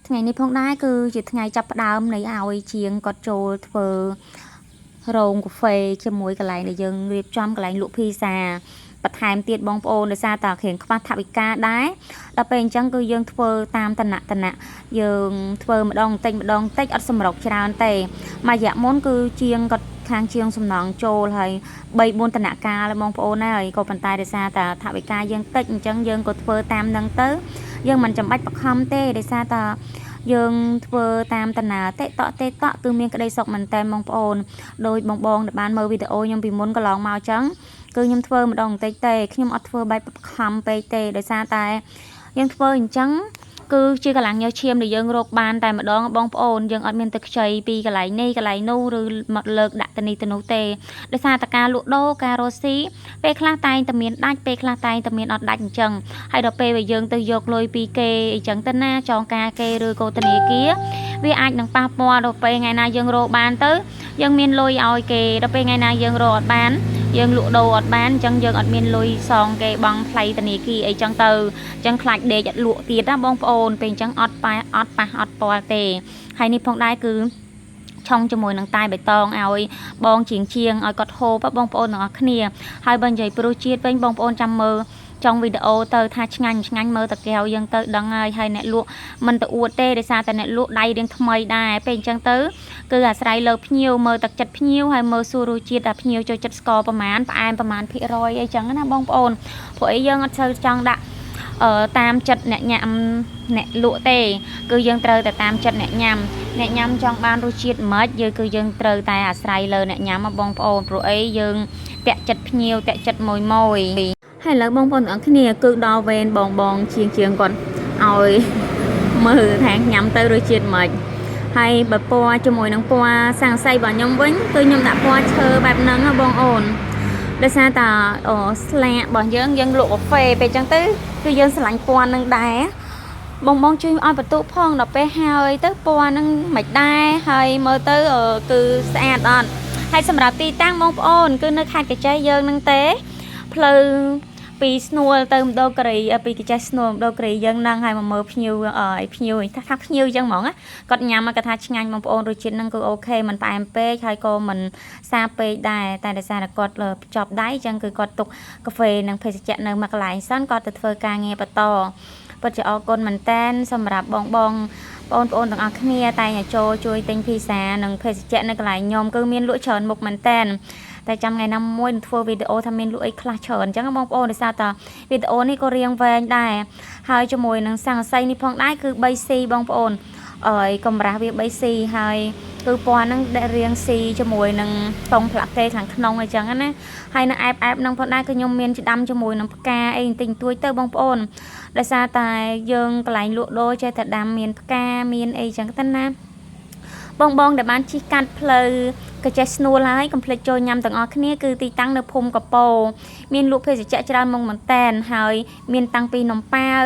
ថ្ងៃនេះផងដែរគឺជាថ្ងៃចាប់ផ្ដើមនៃឲ្យជាងគាត់ចូលធ្វើរោងកាហ្វេជាមួយកន្លែងដែលយើងរៀបចំកន្លែងលក់ភីហ្សាបន្ថែមទៀតបងប្អូនដោយសារតែគ្រឿងខ្វះថវិកាដែរដល់ពេលអញ្ចឹងគឺយើងធ្វើតាមតំណយើងធ្វើម្ដងបន្តិចអត់សម្រុកច្រើនទេមួយរយៈមុនគឺជាងគាត់ខាងជាងសំណងចូលហើយ3-4 តំណការបងប្អូនហើយក៏ប៉ុន្តែដោយសារតែថវិកាយើងតិចអញ្ចឹងយើងក៏ធ្វើតាមនឹងទៅយើងមិនចាំបាច់បខំទេដោយសារតែយើងធ្វើតាមតាណាតេតក់គឺមានក្តីសុខមែនតើបងប្អូនដោយបងដែលបានមើលវីដេអូខ្ញុំពីមុនកន្លងមកអញ្ចឹងគឺខ្ញុំធ្វើម្ដងបន្តិចទេខ្ញុំអត់ធ្វើបែបបខំពេកទេដោយសារតែយើងធ្វើអញ្ចឹងគឺជាកម្លាំងញើសឈាមដែលយើងរកបានតែម្ដងបងប្អូនយើងអត់មានទឹកខ្ចីពីកន្លែងនេះកន្លែងនោះឬមកលើកដាក់ទៅនេះទៅនោះទេដោយសារតែការលក់ដូរការរស់ស៊ីពេលខ្លះតែងតែមានដាច់ពេលខ្លះតែងតែមានអត់ដាច់អញ្ចឹងហើយដល់ពេលយើងទៅយកលុយពីគេអញ្ចឹងទៅណាចងការគេឬក៏ធនាគារវាអាចនឹងប៉ះពាល់ដល់ពេលថ្ងៃណាយើងរកបានទៅយើងមានលុយឲ្យគេដល់ពេលថ្ងៃណាយើងរកអត់បានយើងលក់ដូរអត់បានអញ្ចឹងយើងអត់មានលុយសងគេបង់ថ្លៃធនាគារអីចឹងទៅអញ្ចឹងខ្លាចដេកអត់លក់ទៀតណាបងប្អូនពេលអញ្ចឹងអត់ប៉ះអត់ពាល់ទេហើយនេះផងដែរគឺឆុងជាមួយនឹងតែបៃតងឲ្យបងជាងឲ្យគាត់ហូបបងប្អូនទាំងអស់គ្នាហើយបើនិយាយព្រោះជាតិវិញបងប្អូនចាំមើលចង់វីដេអូទៅថាឆ្ងាញ់មើលតាកែវយើងទៅដឹងហើយអ្នកលក់មិនទៅអួតទេដោយសារតែអ្នកលក់ដៃរៀងថ្មីដែរពេលអញ្ចឹងទៅគឺអាស្រ័យលើភ្ញៀវមើលទឹកចិត្តភ្ញៀវហើយមើលសួររសជាតិថាភ្ញៀវចូលចិត្តស្ករប្រមាណផ្អែមប្រមាណភាគរយអីចឹងណាបងប្អូនព្រោះអីយើងអត់សូវចង់ដាក់តាមចិត្តអ្នកញ៉ាំអ្នកលក់ទេគឺយើងត្រូវតែតាមចិត្តអ្នកញ៉ាំចង់បានរសជាតិម៉េចយើងត្រូវតែអាស្រ័យលើអ្នកញ៉ាំបងប្អូនព្រោះអីយើងតាក់ចិត្តភ្ញៀវតាក់ចិត្តមួយហើយឥឡូវបងប្អូនទាំងអស់គ្នាគឺដល់វេនបងជាងគាត់ឲ្យមើលថាញ៉ាំទៅរសជាតិម៉េចហើយបើពណ៌ជាមួយនឹងពណ៌សាំងសីរបស់ខ្ញុំវិញគឺខ្ញុំដាក់ពណ៌ឈើបែបហ្នឹងណាបងអូនដោយសារតែស្លាករបស់យើងលក់កាហ្វេពេលអញ្ចឹងទៅគឺយើងឆ្លាញ់ពណ៌នឹងដែរបងជួយឲ្យបន្ទុកផងដល់ពេលហើយទៅពណ៌នឹងមិនដែរហើយមើលទៅគឺស្អាតអត់ហើយសម្រាប់ទីតាំងបងប្អូនគឺនៅខេត្តកញ្ចេះយើងនឹងទេផ្លូវពីស្នួលទៅម្ដងករីពីកញ្ចេះស្នួលម្ដងករីយើងនឹងឲ្យមកមើលភ្ញៀវភ្ញៀវថាភ្ញៀវអញ្ចឹងហ្មងគាត់ញ៉ាំមកគាត់ថាឆ្ងាញ់បងប្អូនរសជាតិហ្នឹងគឺអូខេមិនផ្អែមពេកហើយក៏មិនសាពេកដែរតែដោយសារតែគាត់ចប់ដៃអញ្ចឹងគឺគាត់ទុកកាហ្វេនិងភេសជ្ជៈនៅមួយកន្លែងសិនគាត់ទៅធ្វើការងារបន្តពិតជាអរគុណមែនតែនសម្រាប់បងប្អូនទាំងអស់គ្នាតែចូលជួយទិញភីហ្សានិងភេសជ្ជៈនៅកន្លែងខ្ញុំគឺមានលក់ច្រើនមុខមែនតែនតែចាំថ្ងៃណាមួយនឹងធ្វើវីដេអូថាមានលក់អីខ្លះច្រើនអញ្ចឹងបងប្អូនដោយសារតែវីដេអូនេះក៏រៀងវែងដែរហើយជាមួយនឹងស័ង្កសីនេះផងដែរគឺ 3C បងប្អូនកម្រាស់វា 3C ហើយគឺពណ៌ហ្នឹងដែលរៀង C ជាមួយនឹងតុងផ្លាកទេខាងក្នុងអញ្ចឹងណាហើយនៅអែបហ្នឹងផងដែរគឺខ្ញុំមានច្ដាំជាមួយនឹងផ្កាអីបន្តិចបន្តួចទៅបងប្អូនដោយសារតែយើងកន្លែងលក់ដូរចេះតែដាំមានផ្កាមានអីចឹងទៅណាបងដែលបានជិះកាត់ផ្លូវកញ្ចេះស្នួលហើយកុំភ្លេចចូលញ៉ាំទាំងអស់គ្នាគឺទីតាំងនៅភូមិកពោមានលក់ភេសជ្ជៈច្រើនមុខមែនតែនហើយមានតាំងពីនំប៉ាវ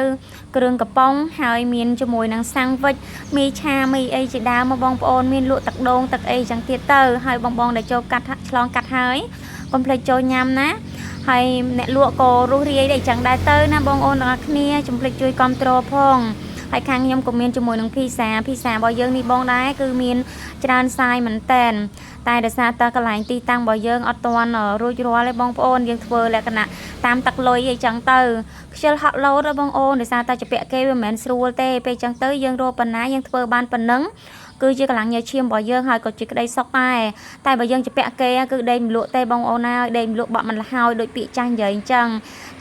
គ្រឿងកំប៉ុងហើយមានជាមួយនឹងសាំងវិចមីឆាមីអីជាដើមមកបងប្អូនមានលក់ទឹកដូងទឹកអីចឹងទៀតទៅហើយបងដែលចូលកាត់ឆ្លងកាត់ហើយកុំភ្លេចចូលញ៉ាំណាហើយអ្នកលក់ក៏រស់រាយដែរចឹងដែរទៅណាបងប្អូនទាំងអស់គ្នាកុំភ្លេចជួយគាំទ្រផងហើយខាងខ្ញុំក៏មានជាមួយនឹងភីហ្សារបស់យើងនេះបងដែរគឺមានច្រើនសាយមែនតែនតែដោយសារតែកន្លែងទីតាំងរបស់យើងអត់ទាន់រួចរាល់ទេបងប្អូនយើងធ្វើលក្ខណៈតាមទឹកលុយអីចឹងទៅខ្ជិលហក់លោតទេបងប្អូនដោយសារតែជាពាក់គេវាមិនមែនស្រួលទេពេលចឹងទៅយើងរកប៉ុណ្ណាយើងធ្វើបានប៉ុណ្ណឹងគឺជាកម្លាំងញើសឈាមរបស់យើងហើយក៏ជាក្តីសុខដែរតែបើយើងជាពាក់គេគឺដេកមិនលក់ទេបងប្អូនណាដេកមិនលក់បាក់មិនលហើយដូចពាក្យចាស់និយាយអញ្ចឹង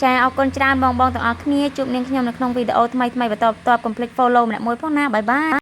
ចាអរគុណច្រើនបងទាំងអស់គ្នាជួបនាងខ្ញុំនៅក្នុងវីដេអូថ្មីបន្តកុំភ្លេច follow ម្នាក់មួយផងណាបាយបាយ